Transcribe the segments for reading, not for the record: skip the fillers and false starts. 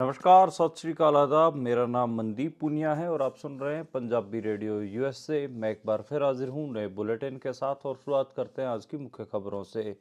नमस्कार, सत श्री अकाल, आदाब। मेरा नाम मनदीप पुनिया है और आप सुन रहे हैं पंजाबी रेडियो यूएसए। मैं एक बार फिर हाजिर हूं नए बुलेटिन के साथ और शुरुआत करते हैं आज की मुख्य खबरों से।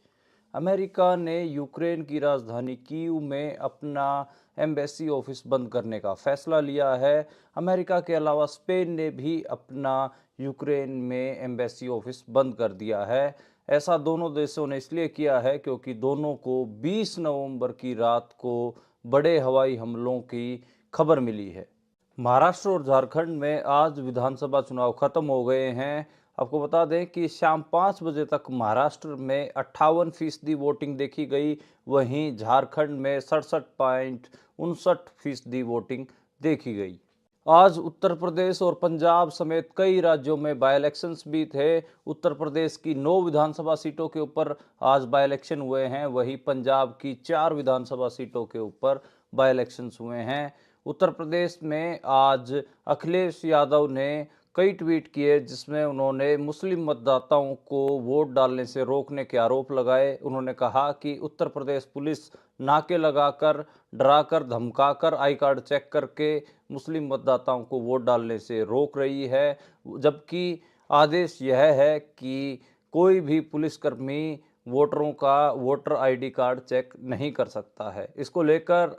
अमेरिका ने यूक्रेन की राजधानी कीव में अपना एम्बेसी ऑफिस बंद करने का फैसला लिया है। अमेरिका के अलावा स्पेन ने भी अपना यूक्रेन में एम्बेसी ऑफिस बंद कर दिया है। ऐसा दोनों देशों ने इसलिए किया है क्योंकि दोनों को 20 नवंबर की रात को बड़े हवाई हमलों की खबर मिली है। महाराष्ट्र और झारखंड में आज विधानसभा चुनाव खत्म हो गए हैं। आपको बता दें कि शाम 5 बजे तक महाराष्ट्र में 58% वोटिंग देखी गई, वहीं झारखंड में 67.59% वोटिंग देखी गई। आज उत्तर प्रदेश और पंजाब समेत कई राज्यों में बाई इलेक्शंस भी थे। उत्तर प्रदेश की 9 विधानसभा सीटों के ऊपर आज बाई इलेक्शन हुए हैं, वहीं पंजाब की 4 विधानसभा सीटों के ऊपर बाई इलेक्शंस हुए हैं। उत्तर प्रदेश में आज अखिलेश यादव ने कई ट्वीट किए जिसमें उन्होंने मुस्लिम मतदाताओं को वोट डालने से रोकने के आरोप लगाए। उन्होंने कहा कि उत्तर प्रदेश पुलिस नाके लगाकर, डराकर, धमकाकर, आई कार्ड चेक करके मुस्लिम मतदाताओं को वोट डालने से रोक रही है, जबकि आदेश यह है कि कोई भी पुलिसकर्मी वोटरों का वोटर आईडी कार्ड चेक नहीं कर सकता है। इसको लेकर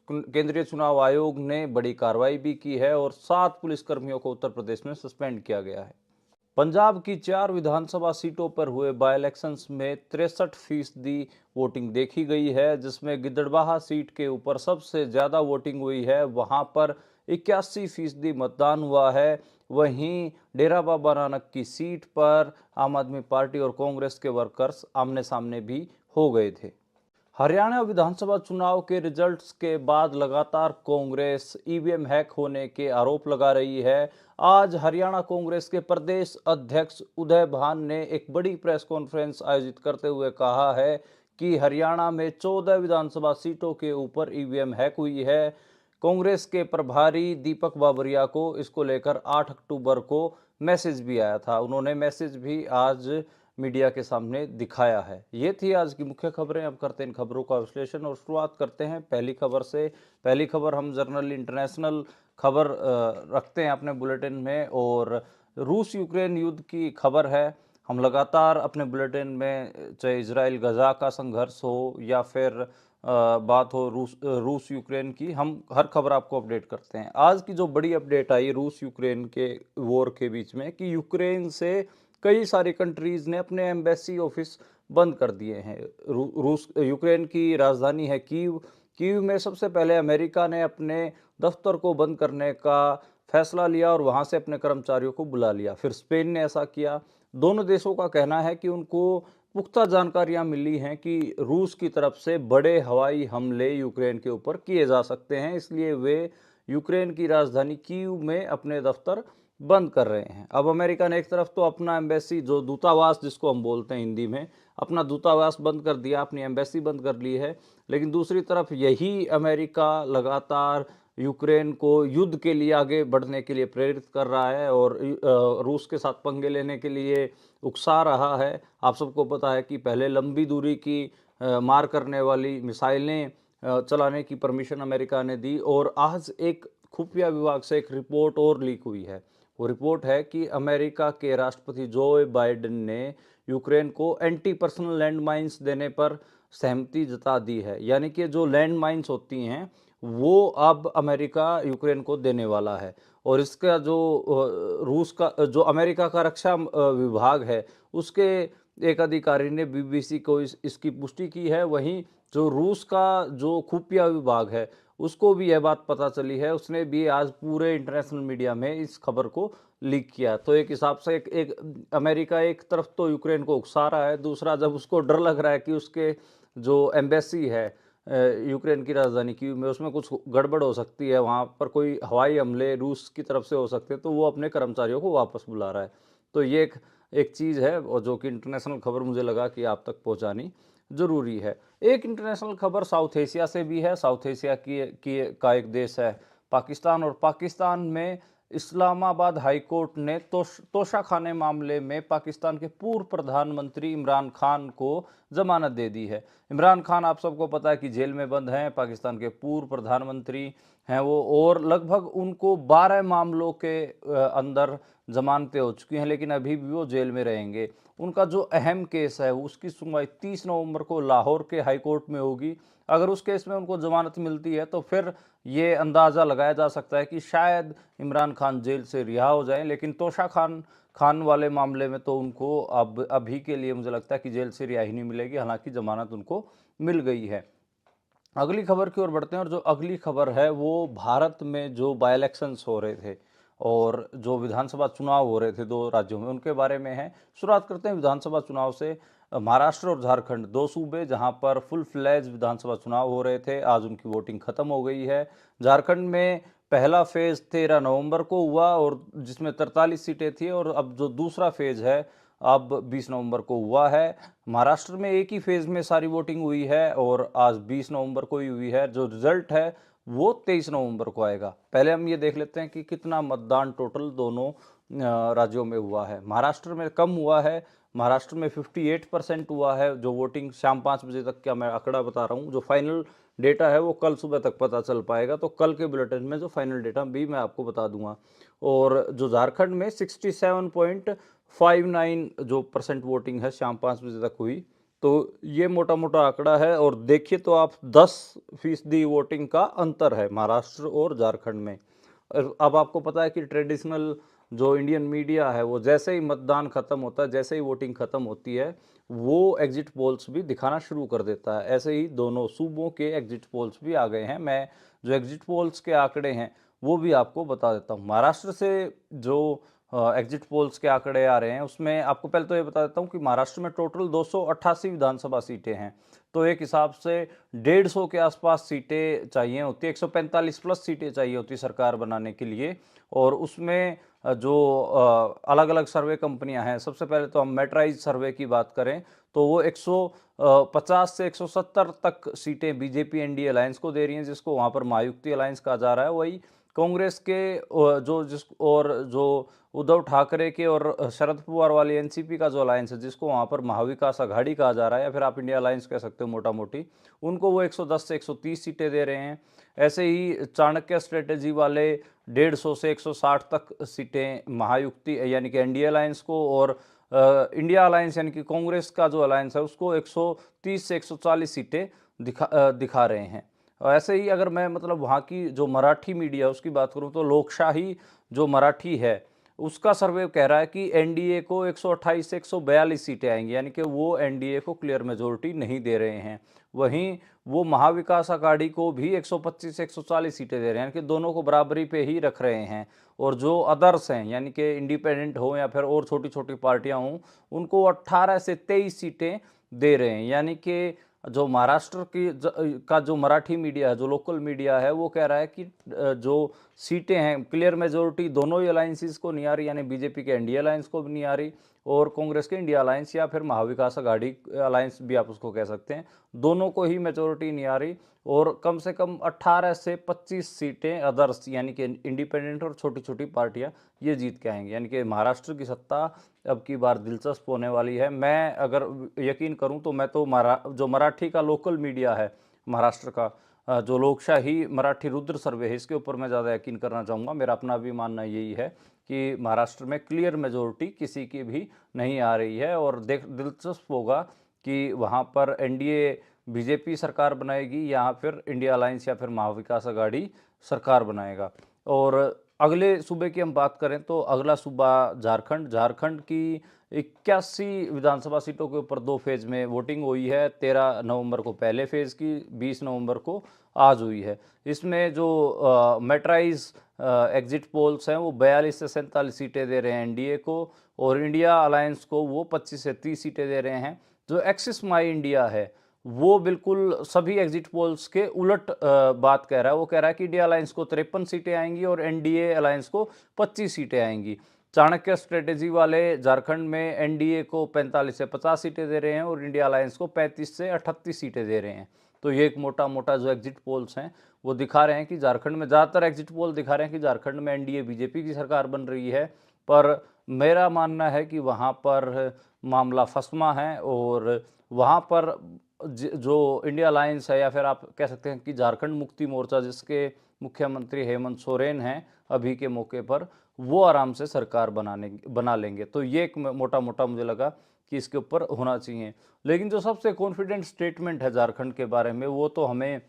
केंद्रीय चुनाव आयोग ने बड़ी कार्रवाई भी की है और 7 पुलिसकर्मियों को उत्तर प्रदेश में सस्पेंड किया गया है। पंजाब की 4 विधानसभा सीटों पर हुए बाई इलेक्शंस में 63% वोटिंग देखी गई है, जिसमें गिद्दड़बाहा सीट के ऊपर सबसे ज़्यादा वोटिंग हुई है। वहां पर 81% मतदान हुआ है। वहीं डेरा बाबा नानक की सीट पर आम आदमी पार्टी और कांग्रेस के वर्कर्स आमने सामने भी हो गए थे। हरियाणा विधानसभा चुनाव के रिजल्ट्स के बाद लगातार कांग्रेस ईवीएम हैक होने के आरोप लगा रही है। आज हरियाणा कांग्रेस के प्रदेश अध्यक्ष उदय भान ने एक बड़ी प्रेस कॉन्फ्रेंस आयोजित करते हुए कहा है कि हरियाणा में 14 विधानसभा सीटों के ऊपर ईवीएम हैक हुई है। कांग्रेस के प्रभारी दीपक बाबरिया को इसको लेकर 8 अक्टूबर को मैसेज भी आया था। उन्होंने मैसेज भी आज मीडिया के सामने दिखाया है। ये थी आज की मुख्य खबरें। अब करते हैं इन खबरों का विश्लेषण और शुरुआत करते हैं पहली खबर से। पहली खबर हम जर्नल इंटरनेशनल खबर रखते हैं अपने बुलेटिन में और रूस यूक्रेन युद्ध की खबर है। हम लगातार अपने बुलेटिन में चाहे इजराइल गजा का संघर्ष हो या फिर बात हो रूस यूक्रेन की, हम हर खबर आपको अपडेट करते हैं। आज की जो बड़ी अपडेट आई रूस यूक्रेन के वॉर के बीच में कि यूक्रेन से कई सारी कंट्रीज ने अपने एम्बेसी ऑफिस बंद कर दिए हैं। रूस यूक्रेन की राजधानी है कीव। कीव में सबसे पहले अमेरिका ने अपने दफ्तर को बंद करने का फैसला लिया और वहां से अपने कर्मचारियों को बुला लिया। फिर स्पेन ने ऐसा किया। दोनों देशों का कहना है कि उनको पुख्ता जानकारियां मिली हैं कि रूस की तरफ से बड़े हवाई हमले यूक्रेन के ऊपर किए जा सकते हैं, इसलिए वे यूक्रेन की राजधानी कीव में अपने दफ्तर बंद कर रहे हैं। अब अमेरिका ने एक तरफ तो अपना एम्बेसी, जो दूतावास जिसको हम बोलते हैं हिंदी में, अपना दूतावास बंद कर दिया, अपनी एम्बेसी बंद कर ली है, लेकिन दूसरी तरफ यही अमेरिका लगातार यूक्रेन को युद्ध के लिए आगे बढ़ने के लिए प्रेरित कर रहा है और रूस के साथ पंगे लेने के लिए उकसा रहा है। आप सबको पता है कि पहले लंबी दूरी की मार करने वाली मिसाइलें चलाने की परमिशन अमेरिका ने दी और आज एक खुफिया विभाग से एक रिपोर्ट और लीक हुई है। वो रिपोर्ट है कि अमेरिका के राष्ट्रपति जो बाइडेन ने यूक्रेन को एंटी पर्सनल लैंड माइन्स देने पर सहमति जता दी है। यानी कि जो लैंड माइन्स होती हैं वो अब अमेरिका यूक्रेन को देने वाला है। और इसका जो रूस का जो अमेरिका का रक्षा विभाग है उसके एक अधिकारी ने बीबीसी को इसकी पुष्टि की है। वहीं जो रूस का जो खुफिया विभाग है उसको भी यह बात पता चली है, उसने भी आज पूरे इंटरनेशनल मीडिया में इस खबर को लीक किया। तो एक हिसाब से एक अमेरिका एक तरफ तो यूक्रेन को उकसा रहा है, दूसरा जब उसको डर लग रहा है कि उसके जो एम्बेसी है यूक्रेन की राजधानी कीव में उसमें कुछ गड़बड़ हो सकती है, वहाँ पर कोई हवाई हमले रूस की तरफ से हो सकते हैं, तो वो अपने कर्मचारियों को वापस बुला रहा है। तो ये एक चीज़ है और जो कि इंटरनेशनल खबर मुझे लगा कि आप तक पहुँचानी ज़रूरी है। एक इंटरनेशनल खबर साउथ एशिया से भी है। साउथ एशिया का एक देश है पाकिस्तान, और पाकिस्तान में इस्लामाबाद हाई कोर्ट ने तोशाखाने मामले में पाकिस्तान के पूर्व प्रधानमंत्री इमरान खान को जमानत दे दी है। इमरान खान आप सबको पता है कि जेल में बंद हैं, पाकिस्तान के पूर्व प्रधानमंत्री हैं वो, और लगभग उनको 12 मामलों के अंदर जमानतें हो चुकी हैं, लेकिन अभी भी वो जेल में रहेंगे। उनका जो अहम केस है उसकी सुनवाई 30 नवंबर को लाहौर के हाई कोर्ट में होगी। अगर उस केस में उनको जमानत मिलती है तो फिर ये अंदाज़ा लगाया जा सकता है कि शायद इमरान खान जेल से रिहा हो जाएं, लेकिन तोशा खान वाले मामले में तो उनको अब अभी के लिए मुझे लगता है कि जेल से रिहाई नहीं मिलेगी, हालांकि जमानत उनको मिल गई है। अगली खबर की ओर बढ़ते हैं, और जो अगली खबर है वो भारत में जो बाई इलेक्शंस हो रहे थे और जो विधानसभा चुनाव हो रहे थे दो राज्यों में, उनके बारे में है। शुरुआत करते हैं विधानसभा चुनाव से। महाराष्ट्र और झारखंड, दो सूबे जहां पर फुल फ्लैज विधानसभा चुनाव हो रहे थे, आज उनकी वोटिंग खत्म हो गई है। झारखंड में पहला फेज 13 नवंबर को हुआ और जिसमें 43 सीटें थी, और अब जो दूसरा फेज है अब 20 नवंबर को हुआ है। महाराष्ट्र में एक ही फेज में सारी वोटिंग हुई है और आज 20 नवंबर को ही हुई है। जो रिजल्ट है वो 23 नवंबर को आएगा। पहले हम ये देख लेते हैं कि कितना मतदान टोटल दोनों राज्यों में हुआ है। महाराष्ट्र में कम हुआ है, महाराष्ट्र में 58% हुआ है जो वोटिंग। शाम 5 बजे तक का मैं आंकड़ा बता रहा हूँ, जो फाइनल डेटा है वो कल सुबह तक पता चल पाएगा, तो कल के बुलेटिन में जो फाइनल डेटा भी मैं आपको बता दूंगा। और जो झारखंड में 67.59 जो परसेंट वोटिंग है शाम 5 बजे तक हुई, तो ये मोटा मोटा आंकड़ा है। और देखिए तो आप 10% वोटिंग का अंतर है महाराष्ट्र और झारखंड में। अब आपको पता है कि ट्रेडिशनल जो इंडियन मीडिया है वो जैसे ही मतदान खत्म होता है, जैसे ही वोटिंग खत्म होती है, वो एग्जिट पोल्स भी दिखाना शुरू कर देता है। ऐसे ही दोनों सूबों के एग्जिट पोल्स भी आ गए हैं। मैं जो एग्जिट पोल्स के आंकड़े हैं वो भी आपको बता देता हूँ। महाराष्ट्र से जो एग्जिट पोल्स के आंकड़े आ रहे हैं उसमें आपको पहले तो ये बता देता हूँ कि महाराष्ट्र में टोटल 288 विधानसभा सीटें हैं, तो एक हिसाब से 150 के आसपास सीटें चाहिए होती है, 145 प्लस सीटें चाहिए होती सरकार बनाने के लिए। और उसमें जो अलग अलग सर्वे कंपनियां हैं, सबसे पहले तो हम मेट्राइज सर्वे की बात करें तो वो 150 से 170 तक सीटें बीजेपी एनडीए अलायंस को दे रही हैं, जिसको वहां पर महायुक्ति अलायंस कहा जा रहा है। वही कांग्रेस के जो उद्धव ठाकरे के और शरद पवार वाली एनसीपी का जो अलायंस है, जिसको वहां पर महाविकास अघाड़ी कहा जा रहा है, या फिर आप इंडिया अलायंस कह सकते हो मोटा मोटी, उनको वो 110 से 130 सीटें दे रहे हैं। ऐसे ही चाणक्य स्ट्रेटेजी वाले 150 से 160 तक सीटें महायुक्ति यानी कि एनडीए अलायंस को, और इंडिया अलायंस यानी कि कांग्रेस का जो अलायंस है उसको 130 से 140 सीटें दिखा रहे हैं। ऐसे ही अगर मैं मतलब वहाँ की जो मराठी मीडिया उसकी बात करूँ तो लोकशाही जो मराठी है उसका सर्वे कह रहा है कि एनडीए को 128 से 142 सीटें आएंगी, यानी कि वो एनडीए को क्लियर मेजोरिटी नहीं दे रहे हैं। वहीं वो महाविकास अघाड़ी को भी 125 से 140 सीटें दे रहे हैं, यानी कि दोनों को बराबरी पे ही रख रहे हैं। और जो अदर्स हैं यानी कि इंडिपेंडेंट हो या फिर और छोटी छोटी पार्टियां हों, उनको 18 से 23 सीटें दे रहे हैं। यानी कि जो महाराष्ट्र का जो मराठी मीडिया है, जो लोकल मीडिया है, वो कह रहा है कि जो सीटें हैं क्लियर मेजोरिटी दोनों ही अलायंसेस को नहीं आ रही, यानी बीजेपी के एनडीए अलायंस को भी नहीं आ रही और कांग्रेस के इंडिया अलायंस या फिर महाविकास अघाड़ी अलायंस भी आप उसको कह सकते हैं, दोनों को ही मेजोरिटी नहीं आ रही। और कम से कम 18 से 25 सीटें अदर्स यानी कि इंडिपेंडेंट और छोटी छोटी पार्टियां ये जीत के आएंगी, यानी कि महाराष्ट्र की सत्ता अब की बार दिलचस्प होने वाली है। मैं अगर यकीन करूं तो मैं तो जो मराठी का लोकल मीडिया है महाराष्ट्र का, जो लोकशाही मराठी रुद्र सर्वे है, इसके ऊपर मैं ज़्यादा यकीन करना चाहूँगा। मेरा अपना भी मानना यही है कि महाराष्ट्र में क्लियर मेजोरिटी किसी की भी नहीं आ रही है, और दिलचस्प होगा कि वहाँ पर एनडीए बीजेपी सरकार बनाएगी या फिर इंडिया अलायंस या फिर महाविकास अघाड़ी सरकार बनाएगा। और अगले सूबे की हम बात करें तो अगला सूबा झारखंड। झारखंड की 81 विधानसभा सीटों के ऊपर दो फेज में वोटिंग हुई है। 13 नवंबर को पहले फेज की, 20 नवंबर को आज हुई है। इसमें जो मेट्राइज एग्जिट पोल्स हैं वो 42 से 47 सीटें दे रहे हैं एनडीए को, और इंडिया अलायंस को वो 25 से 30 सीटें दे रहे हैं। जो एक्सिस माई इंडिया है वो बिल्कुल सभी एग्जिट पोल्स के उलट बात कह रहा है। वो कह रहा है कि इंडिया अलायंस को 53 सीटें आएंगी और एनडीए अलायंस को 25 सीटें आएंगी। चाणक्य स्ट्रेटेजी वाले झारखंड में एनडीए को 45 से 50 सीटें दे रहे हैं और इंडिया अलायंस को 35 से 38 सीटें दे रहे हैं। तो ये एक मोटा मोटा जो एग्जिट पोल्स हैं वो दिखा रहे हैं कि झारखंड में, ज़्यादातर एग्जिट पोल दिखा रहे हैं कि झारखंड में एनडीए बीजेपी की सरकार बन रही है। पर मेरा मानना है कि वहाँ पर मामला फसमा है और वहाँ पर जो इंडिया अलायंस है, या फिर आप कह सकते हैं कि झारखंड मुक्ति मोर्चा, जिसके मुख्यमंत्री हेमंत सोरेन हैं अभी के मौके पर, वो आराम से सरकार बना लेंगे। तो ये एक मोटा मोटा मुझे लगा कि इसके ऊपर होना चाहिए। लेकिन जो सबसे कॉन्फिडेंट स्टेटमेंट है झारखंड के बारे में, वो तो हमें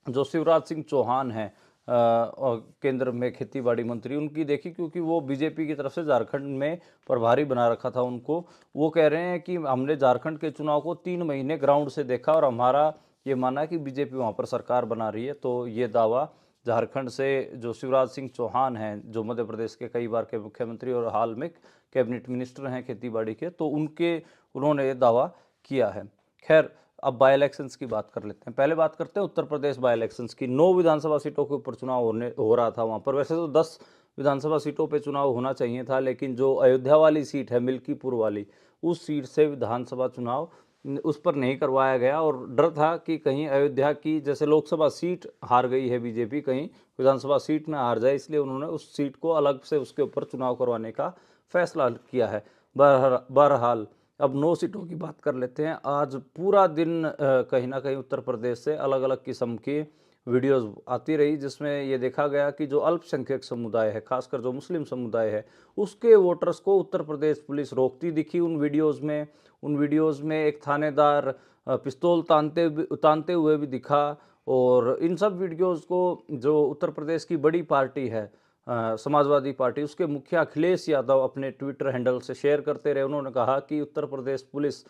जो शिवराज सिंह चौहान हैं और केंद्र में खेती बाड़ी मंत्री, उनकी देखी, क्योंकि वो बीजेपी की तरफ से झारखंड में प्रभारी बना रखा था उनको। वो कह रहे हैं कि हमने झारखंड के चुनाव को 3 महीने ग्राउंड से देखा और हमारा ये माना कि बीजेपी वहाँ पर सरकार बना रही है। तो ये दावा झारखंड से जो शिवराज सिंह चौहान हैं, जो मध्य प्रदेश के कई बार के मुख्यमंत्री और हाल में कैबिनेट मिनिस्टर हैं खेती बाड़ी के, तो उन्होंने ये दावा किया है। खैर, अब बाई इलेक्शंस की बात कर लेते हैं। पहले बात करते हैं उत्तर प्रदेश बाई इलेक्शंस की। 9 विधानसभा सीटों के ऊपर चुनाव हो रहा था वहाँ पर। वैसे तो 10 विधानसभा सीटों पे चुनाव होना चाहिए था, लेकिन जो अयोध्या वाली सीट है, मिल्कीपुर वाली, उस सीट से विधानसभा चुनाव उस पर नहीं करवाया गया। और डर था कि कहीं अयोध्या की जैसे लोकसभा सीट हार गई है बीजेपी, कहीं विधानसभा सीट ना हार जाए, इसलिए उन्होंने उस सीट को अलग से उसके ऊपर चुनाव करवाने का फैसला किया है। बहरहाल अब 9 सीटों की बात कर लेते हैं। आज पूरा दिन कहीं ना कहीं उत्तर प्रदेश से अलग अलग किस्म की वीडियोस आती रही, जिसमें ये देखा गया कि जो अल्पसंख्यक समुदाय है, खासकर जो मुस्लिम समुदाय है, उसके वोटर्स को उत्तर प्रदेश पुलिस रोकती दिखी उन वीडियोस में एक थानेदार पिस्तौल तानते हुए भी दिखा। और इन सब वीडियोस को जो उत्तर प्रदेश की बड़ी पार्टी है समाजवादी पार्टी, उसके मुखिया अखिलेश यादव अपने ट्विटर हैंडल से शेयर करते रहे। उन्होंने कहा कि उत्तर प्रदेश पुलिस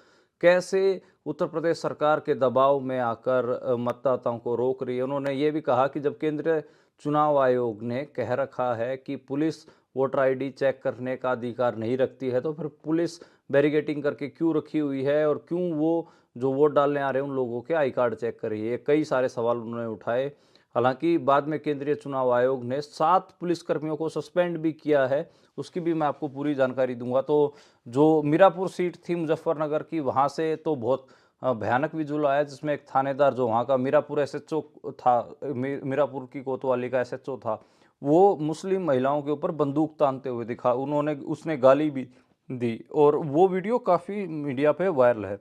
कैसे उत्तर प्रदेश सरकार के दबाव में आकर मतदाताओं को रोक रही है। उन्होंने ये भी कहा कि जब केंद्रीय चुनाव आयोग ने कह रखा है कि पुलिस वोटर आईडी चेक करने का अधिकार नहीं रखती है, तो फिर पुलिस बैरिकेटिंग करके क्यों रखी हुई है, और क्यों वो जो वोट डालने आ रहे हैं उन लोगों के आई कार्ड चेक कर रही है। कई सारे सवाल उन्होंने उठाए। हालांकि बाद में केंद्रीय चुनाव आयोग ने 7 पुलिसकर्मियों को सस्पेंड भी किया है, उसकी भी मैं आपको पूरी जानकारी दूंगा। तो जो मीरापुर सीट थी मुजफ्फरनगर की, वहाँ से तो बहुत भयानक विजुअल आया, जिसमें एक थानेदार जो वहाँ का मीरापुर एसएचओ था, मीरापुर की कोतवाली का एसएचओ था, वो मुस्लिम महिलाओं के ऊपर बंदूक तानते हुए दिखा। उसने गाली भी दी और वो वीडियो काफ़ी मीडिया पे वायरल है।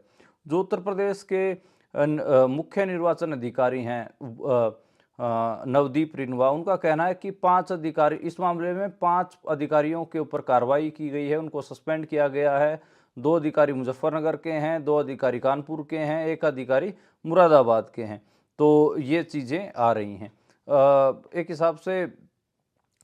जो उत्तर प्रदेश के मुख्य निर्वाचन अधिकारी हैं नवदीप रिनवा, उनका कहना है कि 5 अधिकारी, इस मामले में 5 अधिकारियों के ऊपर कार्रवाई की गई है, उनको सस्पेंड किया गया है। 2 अधिकारी मुजफ्फरनगर के हैं, 2 अधिकारी कानपुर के हैं, 1 अधिकारी मुरादाबाद के हैं। तो ये चीज़ें आ रही हैं। एक हिसाब से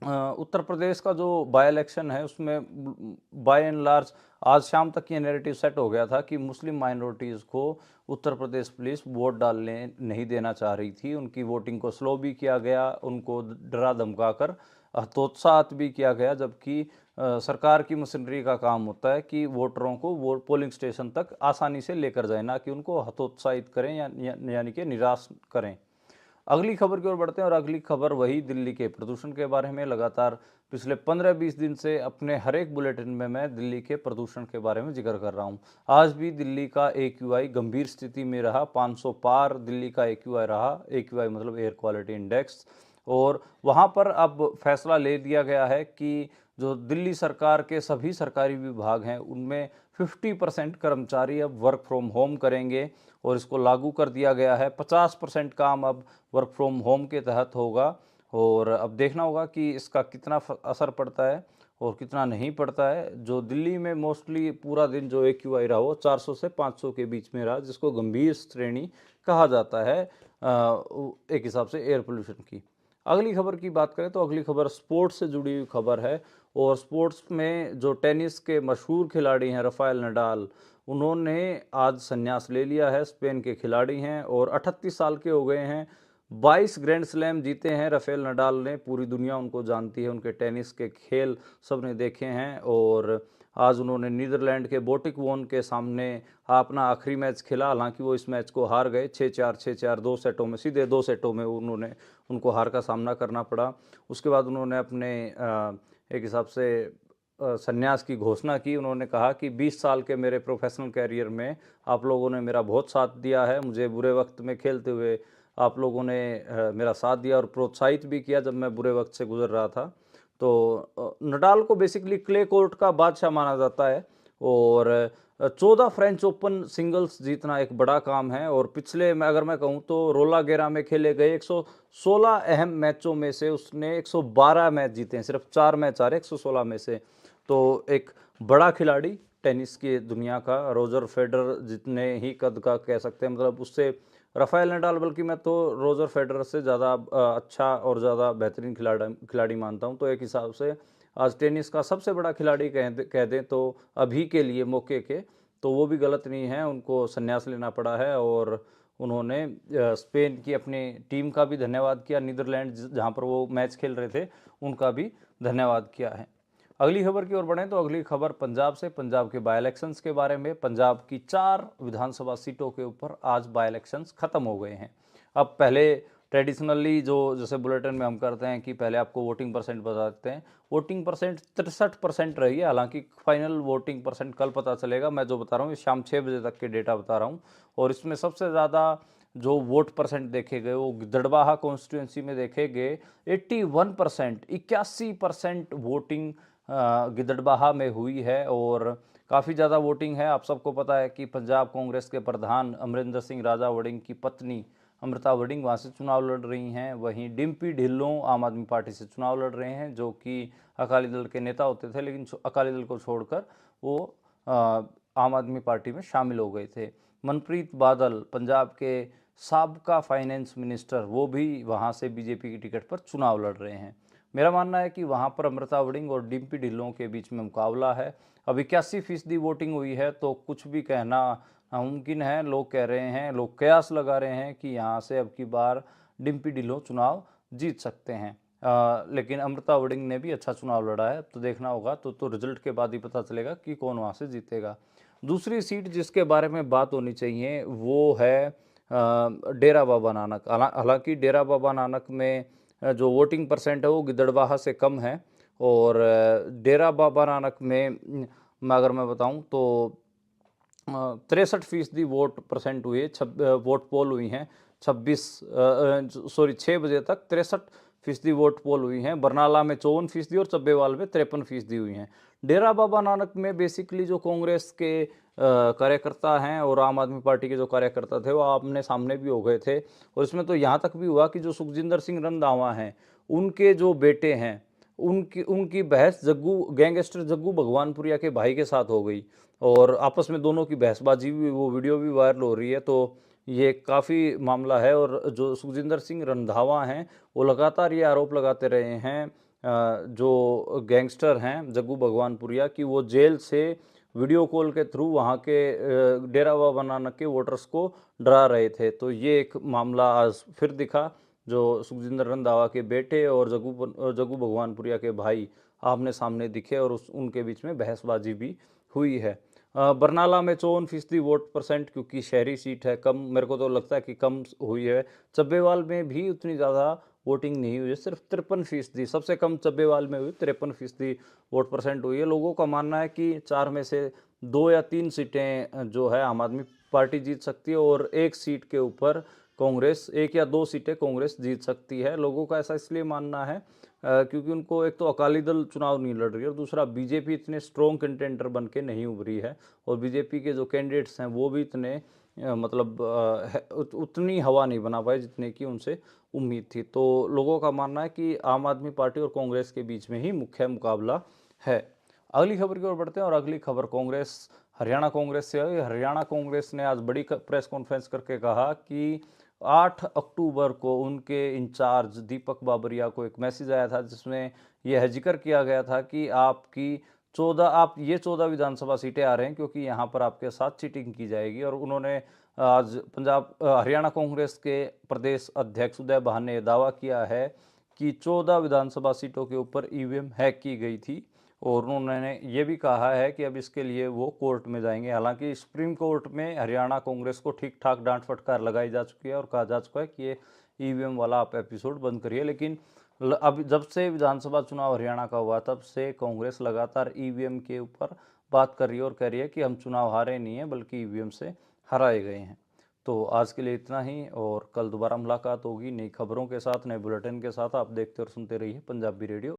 उत्तर प्रदेश का जो बाई इलेक्शन है, उसमें बाय एंड लार्ज आज शाम तक ये नैरेटिव सेट हो गया था कि मुस्लिम माइनॉरिटीज़ को उत्तर प्रदेश पुलिस वोट डालने नहीं देना चाह रही थी। उनकी वोटिंग को स्लो भी किया गया, उनको डरा धमका कर हतोत्साहित भी किया गया। जबकि सरकार की मशीनरी का काम होता है कि वोटरों को वोट पोलिंग स्टेशन तक आसानी से लेकर जाए, ना कि उनको हतोत्साहित करें यानी कि निराश करें। अगली खबर की ओर बढ़ते हैं और अगली खबर वही दिल्ली के प्रदूषण के बारे में। लगातार पिछले 15-20 दिन से अपने हर एक बुलेटिन में मैं दिल्ली के प्रदूषण के बारे में जिक्र कर रहा हूं। आज भी दिल्ली का AQI गंभीर स्थिति में रहा, 500 पार दिल्ली का AQI रहा। AQI मतलब एयर क्वालिटी इंडेक्स। और वहां पर अब फैसला ले लिया गया है कि जो दिल्ली सरकार के सभी सरकारी विभाग हैं, उनमें 50% कर्मचारी अब वर्क फ्रॉम होम करेंगे और इसको लागू कर दिया गया है। 50% काम अब वर्क फ्रॉम होम के तहत होगा और अब देखना होगा कि इसका कितना असर पड़ता है और कितना नहीं पड़ता है। जो दिल्ली में मोस्टली पूरा दिन जो AQI रहा वो 400 से 500 के बीच में रहा, जिसको गंभीर श्रेणी कहा जाता है एक हिसाब से एयर पोल्यूशन की। अगली खबर की बात करें तो अगली खबर स्पोर्ट्स से जुड़ी हुई खबर है। और स्पोर्ट्स में जो टेनिस के मशहूर खिलाड़ी हैं राफेल नडाल, उन्होंने आज संन्यास ले लिया है। स्पेन के खिलाड़ी हैं और 38 साल के हो गए हैं। 22 ग्रैंड स्लैम जीते हैं राफेल नडाल ने, पूरी दुनिया उनको जानती है, उनके टेनिस के खेल सबने देखे हैं। और आज उन्होंने नीदरलैंड के बोटिक वोन के सामने अपना आखिरी मैच खेला। हालांकि वो इस मैच को हार गए 6-4, 6-4, 2 सेटों में, सीधे 2 सेटों में उनको हार का सामना करना पड़ा। उसके बाद उन्होंने अपने एक हिसाब से संन्यास की घोषणा की। उन्होंने कहा कि 20 साल के मेरे प्रोफेशनल कैरियर में आप लोगों ने मेरा बहुत साथ दिया है, मुझे बुरे वक्त में खेलते हुए आप लोगों ने मेरा साथ दिया और प्रोत्साहित भी किया जब मैं बुरे वक्त से गुजर रहा था। तो नडाल को बेसिकली क्ले कोर्ट का बादशाह माना जाता है और 14 फ्रेंच ओपन सिंगल्स जीतना एक बड़ा काम है। और पिछले में अगर मैं कहूँ तो रोला गेरा में खेले गए 116 अहम मैचों में से उसने 112 मैच जीते हैं, सिर्फ 4 मैच आ रहे 116 में से। तो एक बड़ा खिलाड़ी टेनिस की दुनिया का, रोजर फेडरर जितने ही कद का कह सकते हैं, मतलब उससे राफेल नडाल, बल्कि मैं तो रोजर फेडरर से ज़्यादा अच्छा और ज़्यादा बेहतरीन खिलाड़ी मानता हूं। तो एक हिसाब से आज टेनिस का सबसे बड़ा खिलाड़ी कह दें तो अभी के लिए मौके के, तो वो भी गलत नहीं है। उनको संन्यास लेना पड़ा है और उन्होंने स्पेन की अपनी टीम का भी धन्यवाद किया, नीदरलैंड जहाँ पर वो मैच खेल रहे थे उनका भी धन्यवाद किया है। अगली खबर की ओर बढ़ें तो अगली खबर पंजाब से, पंजाब के बाई इलेक्शंस के बारे में। पंजाब की 4 विधानसभा सीटों के ऊपर आज बाई इलेक्शंस खत्म हो गए हैं। अब पहले ट्रेडिशनली जो जैसे बुलेटिन में हम करते हैं कि पहले आपको वोटिंग परसेंट बता देते हैं, वोटिंग परसेंट 63% रही है। हालांकि फाइनल वोटिंग परसेंट कल पता चलेगा। मैं जो बता रहा हूँ ये शाम 6 बजे तक के डेटा बता रहा हूँ। और इसमें सबसे ज़्यादा जो वोट परसेंट देखे गए वो गिद्धड़बाहा कॉन्स्टिट्यूंसी में देखे गए 81%, 81% वोटिंग गिद्धड़बाहा में हुई है और काफ़ी ज़्यादा वोटिंग है। आप सबको पता है कि पंजाब कांग्रेस के प्रधान अमरिंदर सिंह राजा वड़िंग की पत्नी अमृता वड़िंग वहाँ से चुनाव लड़ रही हैं। वहीं डिम्पी ढिल्लों आम आदमी पार्टी से चुनाव लड़ रहे हैं, जो कि अकाली दल के नेता होते थे, लेकिन अकाली दल को छोड़कर वो आम आदमी पार्टी में शामिल हो गए थे। मनप्रीत बादल पंजाब के साबका फाइनेंस मिनिस्टर, वो भी वहाँ से बीजेपी की टिकट पर चुनाव लड़ रहे हैं। मेरा मानना है कि वहाँ पर अमृता वड़िंग और डिम्पी ढिल्लों के बीच में मुकाबला है। अब 81% वोटिंग हुई है तो कुछ भी कहना नामुमकिन है। लोग कह रहे हैं, लोग कयास लगा रहे हैं कि यहाँ से अब की बार डिम्पी ढिल्लों चुनाव जीत सकते हैं। लेकिन अमृता वड़िंग ने भी अच्छा चुनाव लड़ा है, तो देखना होगा। तो रिजल्ट के बाद ही पता चलेगा कि कौन वहाँ से जीतेगा। दूसरी सीट जिसके बारे में बात होनी चाहिए वो है डेरा बाबा नानक। हालांकि डेरा बाबा नानक में जो वोटिंग परसेंट है वो गिद्धड़बाहा से कम है। और डेरा बाबा नानक में अगर मैं बताऊं तो 63% वोट परसेंट हुई है। वोट पोल हुई हैं 6 बजे तक 63% वोट पोल हुई हैं। बरनाला में 54% और चब्बेवाल में 53% हुई हैं। डेरा बाबा नानक में बेसिकली जो कांग्रेस के कार्यकर्ता हैं और आम आदमी पार्टी के जो कार्यकर्ता थे वो आमने सामने भी हो गए थे। और इसमें तो यहाँ तक भी हुआ कि जो सुखजिंदर सिंह रंधावा हैं उनके जो बेटे हैं उनकी उनकी बहस गैंगस्टर जग्गू भगवानपुरिया के भाई के साथ हो गई और आपस में दोनों की बहसबाजी भी, वो वीडियो भी वायरल हो रही है। तो ये काफ़ी मामला है। और जो सुखजिंदर सिंह रंधावा हैं वो लगातार ये आरोप लगाते रहे हैं जो गैंगस्टर हैं जग्गू भगवानपुरिया की, वो जेल से वीडियो कॉल के थ्रू वहाँ के डेरा बाबा नानक के वोटर्स को डरा रहे थे। तो ये एक मामला आज फिर दिखा, जो सुखजिंदर रंधावा के बेटे और जग्गू भगवानपुरिया के भाई आमने सामने दिखे और उनके बीच में बहसबाजी भी हुई है। बरनाला में 54% वोट परसेंट, क्योंकि शहरी सीट है, कम मेरे को तो लगता है कि कम हुई है। चब्बेवाल में भी उतनी ज़्यादा वोटिंग नहीं हुई है, सिर्फ 53%, सबसे कम चब्बेवाल में हुई 53% वोट परसेंट हुई है। लोगों का मानना है कि 4 में से 2 या 3 सीटें जो है आम आदमी पार्टी जीत सकती है और एक सीट के ऊपर कांग्रेस, 1 या 2 सीटें कांग्रेस जीत सकती है। लोगों का ऐसा इसलिए मानना है क्योंकि उनको एक तो अकाली दल चुनाव नहीं लड़ रही है और दूसरा बीजेपी इतने स्ट्रॉन्ग कंटेंडर बन के नहीं उभरी है और बीजेपी के जो कैंडिडेट्स हैं वो भी इतने मतलब उतनी हवा नहीं बना पाए जितने की उनसे उम्मीद थी। तो लोगों का मानना है कि आम आदमी पार्टी और कांग्रेस के बीच में ही मुख्य मुकाबला है। अगली खबर की ओर बढ़ते हैं और अगली खबर कांग्रेस, हरियाणा कांग्रेस से है। हरियाणा कांग्रेस ने आज बड़ी प्रेस कॉन्फ्रेंस करके कहा कि 8 अक्टूबर को उनके इंचार्ज दीपक बाबरिया को एक मैसेज आया था जिसमें यह जिक्र किया गया था कि आपकी 14 विधानसभा सीटें आ रहे हैं क्योंकि यहाँ पर आपके साथ चीटिंग की जाएगी। और उन्होंने आज हरियाणा कांग्रेस के प्रदेश अध्यक्ष उदय भान ने दावा किया है कि 14 विधानसभा सीटों के ऊपर ईवीएम हैक की गई थी और उन्होंने ये भी कहा है कि अब इसके लिए वो कोर्ट में जाएंगे। हालांकि सुप्रीम कोर्ट में हरियाणा कांग्रेस को ठीक ठाक डांट फटकार लगाई जा चुकी है और कहा जा चुका है कि ये ईवीएम वाला आप एपिसोड बंद करिए, लेकिन अब जब से विधानसभा चुनाव हरियाणा का हुआ तब से कांग्रेस लगातार ईवीएम के ऊपर बात कर रही है और कह रही है कि हम चुनाव हारे नहीं है बल्कि ईवीएम से हराए गए हैं। तो आज के लिए इतना ही, और कल दोबारा मुलाकात होगी नई खबरों के साथ, नए बुलेटिन के साथ। आप देखते और सुनते रहिए पंजाबी रेडियो।